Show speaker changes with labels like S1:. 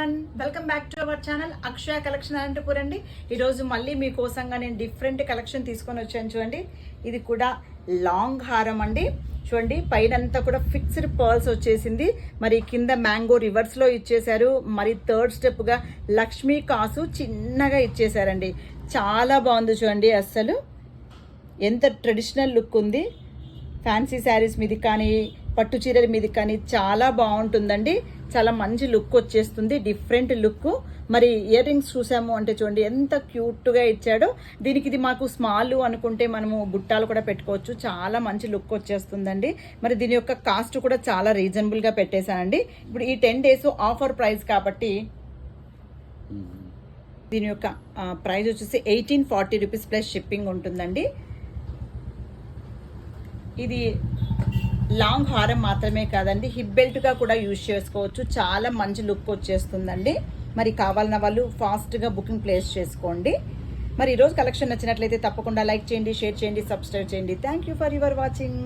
S1: Everyone, welcome back to our channel Akshaya collection Anantapur అండి. ఈరోజు మళ్ళీ మీకోసంగా నేను డిఫరెంట్ కలెక్షన్ తీసుకొని వచ్చాను. చూడండి, ఇది కూడా లాంగ్ హారం అండి. చూడండి, పైనంతా కూడా ఫిక్స్డ్ పర్ల్స్ వచ్చేసింది. మరి కింద మ్యాంగో రివర్స్లో ఇచ్చేశారు. మరి థర్డ్ స్టెప్గా లక్ష్మీ కాసు చిన్నగా ఇచ్చేశారండి. చాలా బాగుంది చూడండి, అస్సలు ఎంత ట్రెడిషనల్ లుక్ ఉంది. ఫ్యాన్సీ శారీస్ మీద కానీ పట్టు చీరల మీద కానీ చాలా బాగుంటుందండి. చాలా మంచి లుక్ వచ్చేస్తుంది, డిఫరెంట్ లుక్. మరి ఇయర్ రింగ్స్ చూసాము అంటే చూడండి ఎంత క్యూట్గా ఇచ్చాడో. దీనికి ఇది మాకు స్మాల్ అనుకుంటే మనము బుట్టాలు కూడా పెట్టుకోవచ్చు. చాలా మంచి లుక్ వచ్చేస్తుందండి. మరి దీని యొక్క కాస్ట్ కూడా చాలా రీజనబుల్గా పెట్టేశానండి. ఇప్పుడు ఈ 10 days ఆఫర్ ప్రైస్ కాబట్టి దీని యొక్క ప్రైస్ వచ్చేసి 1840 రూపీస్ ప్లస్ షిప్పింగ్ ఉంటుందండి. ఇది లాంగ్ హారం మాత్రమే కాదండి, హిప్ బెల్ట్గా కూడా యూజ్ చేసుకోవచ్చు. చాలా మంచి లుక్ వచ్చేస్తుందండి. మరి కావాలన్న వాళ్ళు ఫాస్ట్గా బుకింగ్ ప్లేస్ చేసుకోండి. మరి ఈరోజు కలెక్షన్ నచ్చినట్లయితే తప్పకుండా లైక్ చేయండి, షేర్ చేయండి, సబ్స్క్రైబ్ చేయండి. Thank you for your watching.